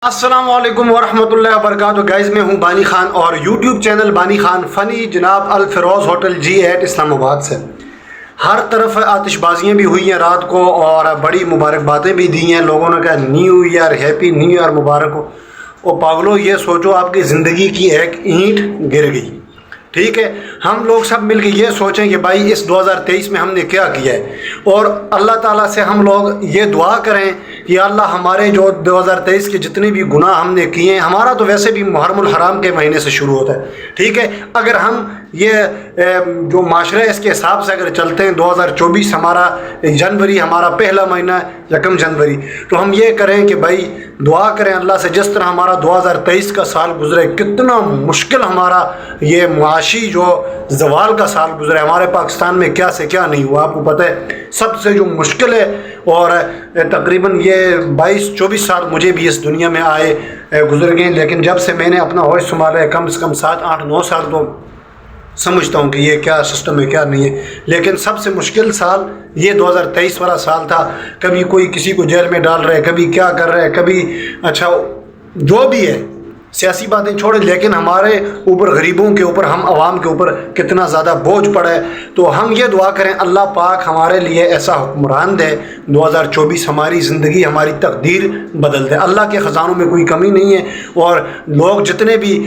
अस्सलाम वालेकुम वरहमतुल्लाहि वबरकातुहू। गाइज़ मैं हूं बानी ख़ान और यूट्यूब चैनल बानी ख़ान फ़नी जनाब अल फ़िरोज़ होटल G8 इस्लामाबाद से हर तरफ आतिशबाजियाँ भी हुई हैं रात को और बड़ी मुबारकबादें भी दी हैं। लोगों ने कहा new year, happy new year मुबारक हो। और पागलो ये सोचो आपकी ज़िंदगी की एक ईंट गिर गई, ठीक है। हम लोग सब मिलकर ये सोचें कि भाई इस 2023 में हमने क्या किया है और अल्लाह ताला से हम लोग ये दुआ करें कि अल्लाह हमारे जो 2023 के जितने भी गुनाह हमने किए हैं, हमारा तो वैसे भी मुहर्रमुल हराम के महीने से शुरू होता है, ठीक है। अगर हम ये जो माशरा है इसके हिसाब से अगर चलते हैं 2024 हमारा जनवरी हमारा पहला महीना 1 जनवरी, तो हम ये करें कि भाई दुआ करें अल्लाह से जिस तरह हमारा 2023 का साल गुजरे, कितना मुश्किल हमारा ये मुआशी जो जवाल का साल गुजरा, हमारे पाकिस्तान में क्या से क्या नहीं हुआ। आपको पता है सबसे जो मुश्किल है और तकरीबन ये 22-24 साल मुझे भी इस दुनिया में आए गुजर गए, लेकिन जब से मैंने अपना होश संभाला है कम से कम 7-8-9 साल तो समझता हूँ कि ये क्या सिस्टम है क्या नहीं है। लेकिन सबसे मुश्किल साल ये 2023 वाला साल था। कभी कोई किसी को जेल में डाल रहे हैं, कभी क्या कर रहे हैं, कभी अच्छा जो भी है सियासी बातें छोड़ें, लेकिन हमारे ऊपर गरीबों के ऊपर हम आवाम के ऊपर कितना ज़्यादा बोझ पड़ा है। तो हम ये दुआ करें अल्लाह पाक हमारे लिए ऐसा हुक्मरान दे 2024 हमारी ज़िंदगी हमारी तकदीर बदल दे। अल्लाह के ख़जानों में कोई कमी नहीं है और लोग जितने भी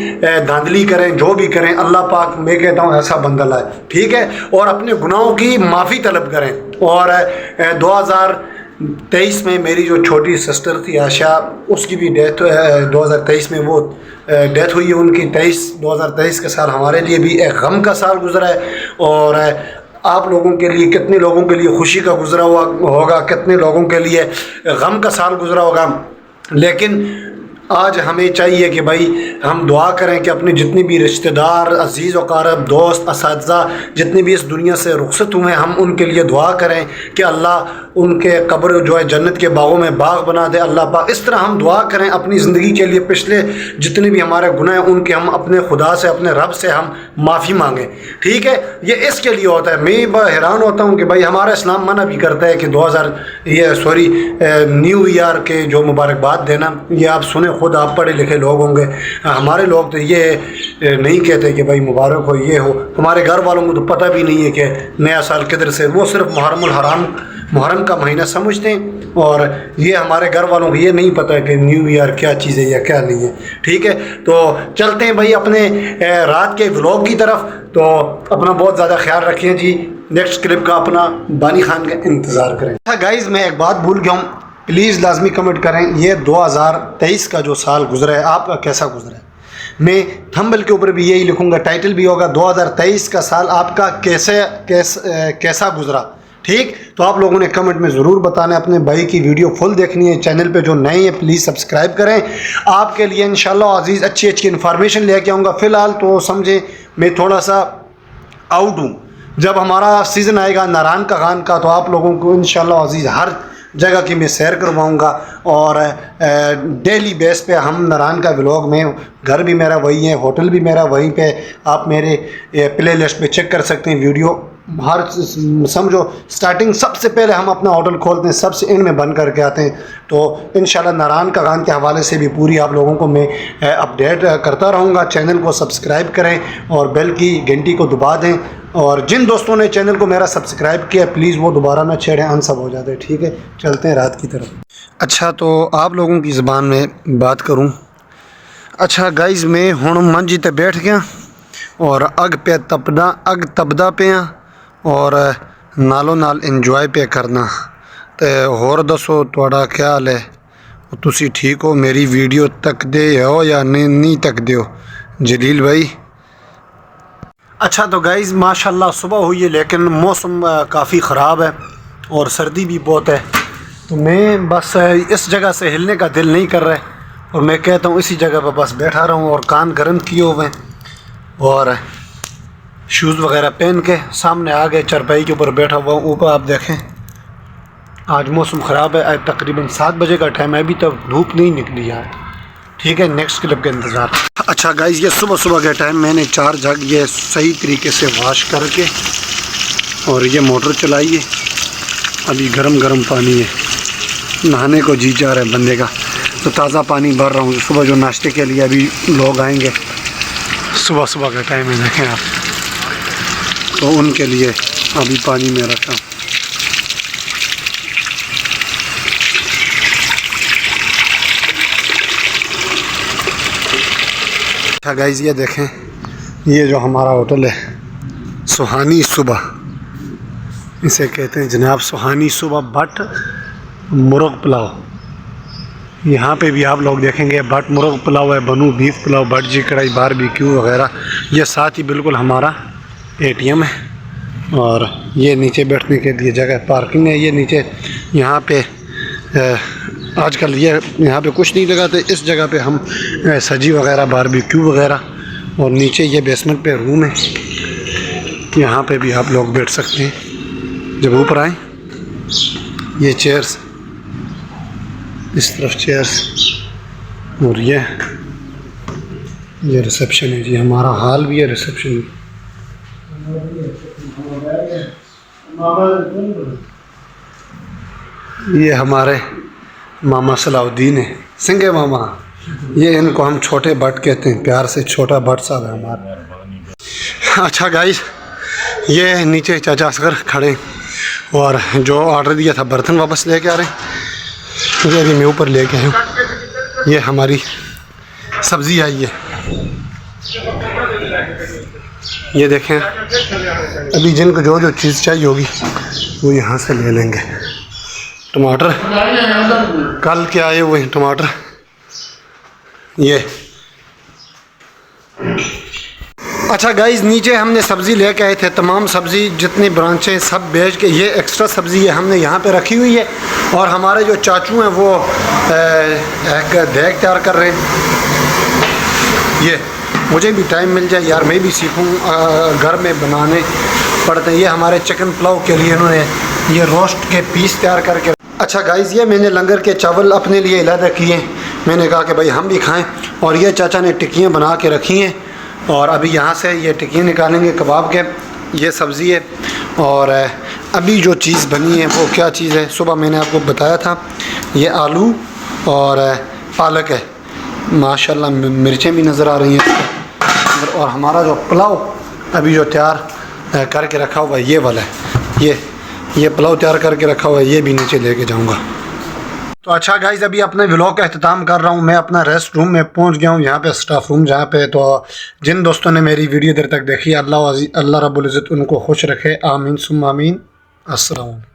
धांधली करें जो भी करें, अल्लाह पाक मैं कहता हूँ ऐसा बंदा लाए, ठीक है। और अपने गुनाहों की माफ़ी तलब करें। और 2023 में मेरी जो छोटी सिस्टर थी आशा, उसकी भी डेथ 2023 में वो डेथ हुई है उनकी। 2023 का साल हमारे लिए भी एक गम का साल गुजरा है और आप लोगों के लिए कितने लोगों के लिए खुशी का गुजरा हुआ होगा, कितने लोगों के लिए गम का साल गुजरा होगा। लेकिन आज हमें चाहिए कि भाई हम दुआ करें कि अपने जितने भी रिश्तेदार, अजीज़ व क़रीब, दोस्त, असातिज़ा जितने भी इस दुनिया से रुखसत हुए हैं, हम उनके लिए दुआ करें कि अल्लाह उनके कब्र जो है जन्नत के बागों में बाग बना दे अल्लाह पाक। इस तरह हम दुआ करें अपनी ज़िंदगी के लिए। पिछले जितने भी हमारे गुनाह हैं उनके हम अपने खुदा से, अपने रब से हम माफ़ी मांगें, ठीक है। ये इसके लिए होता है। मैं बड़ा हैरान होता हूँ कि भाई हमारा इस्लाम मना भी करता है कि न्यू ईयर के जो मुबारकबाद देना, ये आप सुने, खुद आप पढ़े लिखे लोग होंगे। हमारे लोग तो ये नहीं कहते कि भाई मुबारक हो, ये हो। हमारे घर वालों को तो पता भी नहीं है कि नया साल किधर से, वो सिर्फ मुहर्रम का महीना समझते हैं और ये हमारे घर वालों को ये नहीं पता है कि न्यू ईयर क्या चीज़ है या क्या नहीं है, ठीक है। तो चलते हैं भाई अपने रात के व्लॉग की तरफ। तो अपना बहुत ज़्यादा ख्याल रखें जी। नेक्स्ट क्लिप का अपना बानी खान का इंतज़ार करें। अच्छा गाइज़ मैं एक बात भूल गया हूँ, प्लीज़ लाजमी कमेंट करें ये 2023 का जो साल गुजरा है आपका कैसा गुजरा है। मैं थंबनेल के ऊपर भी यही लिखूँगा, टाइटल भी होगा 2023 का साल आपका कैसा गुजरा, ठीक। तो आप लोगों ने कमेंट में ज़रूर बताना है। अपने भाई की वीडियो फुल देखनी है। चैनल पे जो नए हैं प्लीज़ सब्सक्राइब करें। आपके लिए इंशाल्लाह अजीज़ अच्छी इन्फॉर्मेशन लेके आऊँगा। फ़िलहाल तो समझे मैं थोड़ा सा आउट हूँ। जब हमारा सीज़न आएगा नारायण का खान का तो आप लोगों को इंशाल्लाह अजीज़ हर जगह की मैं सैर करवाऊँगा और डेली बेस पे हम नारायण का व्लॉग में, घर भी मेरा वही है, होटल भी मेरा वहीं पे, आप मेरे प्ले लिस्ट पे चेक कर सकते हैं वीडियो। हर समझो स्टार्टिंग सबसे पहले हम अपना होटल खोलते हैं, सबसे एंड में बंद करके आते हैं। तो इंशाल्लाह नारायण का खान के हवाले से भी पूरी आप लोगों को मैं अपडेट करता रहूँगा। चैनल को सब्सक्राइब करें और बेल की घंटी को दबा दें। और जिन दोस्तों ने चैनल को मेरा सब्सक्राइब किया प्लीज़ वो दोबारा ना छेड़ें, अनसब हो जाते हैं, ठीक है। चलते हैं रात की तरफ। अच्छा तो आप लोगों की ज़बान में बात करूं। अच्छा गाइज़ मैं हुण मंजी ते बैठ गया और अग तपदा पे और नालों नाल इंजॉय पे करना। तो होर दसो तुहाडा क्या हाल है, तुसी ठीक हो, मेरी वीडियो तकदे हो या नहीं तकदे हो जलील भाई। अच्छा तो गाइज़ माशाल्लाह सुबह हुई है लेकिन मौसम काफ़ी ख़राब है और सर्दी भी बहुत है। तो मैं बस इस जगह से हिलने का दिल नहीं कर रहा है और मैं कहता हूँ इसी जगह पर बस बैठा रहूँ और कान गर्म किए हुए हैं और शूज़ वगैरह पहन के सामने आ गए, चारपाई के ऊपर बैठा हुआ हूँ। ऊपर आप देखें आज मौसम ख़राब है। आज तकरीबन 7 बजे का टाइम है, अभी तक धूप नहीं निकली है, ठीक है। नेक्स्ट क्लिप का इंतज़ार। अच्छा गाइज़ ये सुबह सुबह के टाइम मैंने 4 जग ये सही तरीके से वॉश करके और ये मोटर चलाई है। अभी गरम पानी है, नहाने को जी जा रहा है बंदे का। तो ताज़ा पानी भर रहा हूँ। सुबह जो नाश्ते के लिए अभी लोग आएंगे, सुबह सुबह का टाइम है, देखें आप, तो उनके लिए अभी पानी में रखा। अच्छा गाइस, ये देखें, ये जो हमारा होटल है सुहानी सुबह, इसे कहते हैं जनाब, सुहानी सुबह बट मुर्ग पुलाव। यहाँ पे भी आप लोग देखेंगे बट मुर्ग पुलाव है, बनू बीफ पुलाव, बट जी कढ़ाई, बारबेक्यू वगैरह। ये साथ ही बिल्कुल हमारा एटीएम है, और ये नीचे बैठने के लिए जगह, पार्किंग है। ये नीचे यहाँ पे आजकल ये यहाँ पे कुछ नहीं लगाते, इस जगह पे हम सब्जी वगैरह, बारबेक्यू वगैरह, और नीचे ये बेसमेंट पे रूम है, यहाँ पे भी आप लोग बैठ सकते हैं। जब ऊपर आए, ये चेयर्स, इस तरफ चेयर्स, और ये रिसेप्शन है जी, हमारा हॉल भी है, रिसेप्शन भी। ये हमारे मामा सलाउद्दीन है, सिंगे मामा, ये इनको हम छोटे भट्ट कहते हैं, प्यार से छोटा भट्ट साहब है हमारा। अच्छा गाइस, ये नीचे चाचा असगर खड़े, और जो ऑर्डर दिया था बर्तन वापस लेके आ रहे हैं, क्योंकि अभी मैं ऊपर लेके आया हूँ। ये हमारी सब्ज़ी आई है, ये देखें। अभी जिनको जो जो चीज़ चाहिए होगी वो यहाँ से ले लेंगे। टमाटर कल के आए हुए हैं टमाटर, ये। अच्छा गाइस, नीचे हमने सब्ज़ी लेके आए थे, तमाम सब्ज़ी जितनी ब्रांचें सब बेच के, ये एक्स्ट्रा सब्ज़ी है हमने यहाँ पे रखी हुई है। और हमारे जो चाचू हैं वो एक देग तैयार कर रहे हैं। ये मुझे भी टाइम मिल जाए यार, मैं भी सीखूँ, घर में बनाने पड़ते हैं। ये हमारे चिकन पुलाव के लिए इन्होंने ये रोस्ट के पीस तैयार करके। अच्छा गाइस, ये मैंने लंगर के चावल अपने लिए इलादा किए, मैंने कहा कि भाई हम भी खाएं। और ये चाचा ने टिक्कियाँ बना के रखी हैं, और अभी यहाँ से ये टिक्कियाँ निकालेंगे कबाब के। ये सब्ज़ी है, और अभी जो चीज़ बनी है वो क्या चीज़ है, सुबह मैंने आपको बताया था, ये आलू और पालक है। माशाल्लाह मिर्चें भी नज़र आ रही हैं। और हमारा जो पुलाव अभी जो तैयार करके रखा हुआ है, ये वाला है, ये पुलाव तैयार करके रखा हुआ है, ये भी नीचे लेके जाऊंगा। तो अच्छा गाइस, अभी अपने व्लॉग का अख्ताम कर रहा हूँ। मैं अपना रेस्ट रूम में पहुँच गया हूँ, यहाँ पे स्टाफ रूम जहाँ पे। तो जिन दोस्तों ने मेरी वीडियो देर तक देखी, अल्लाह रब्बुल इज़्ज़त उनको खुश रखे, आमीन सुम्मा आमीन। अस्सलाम।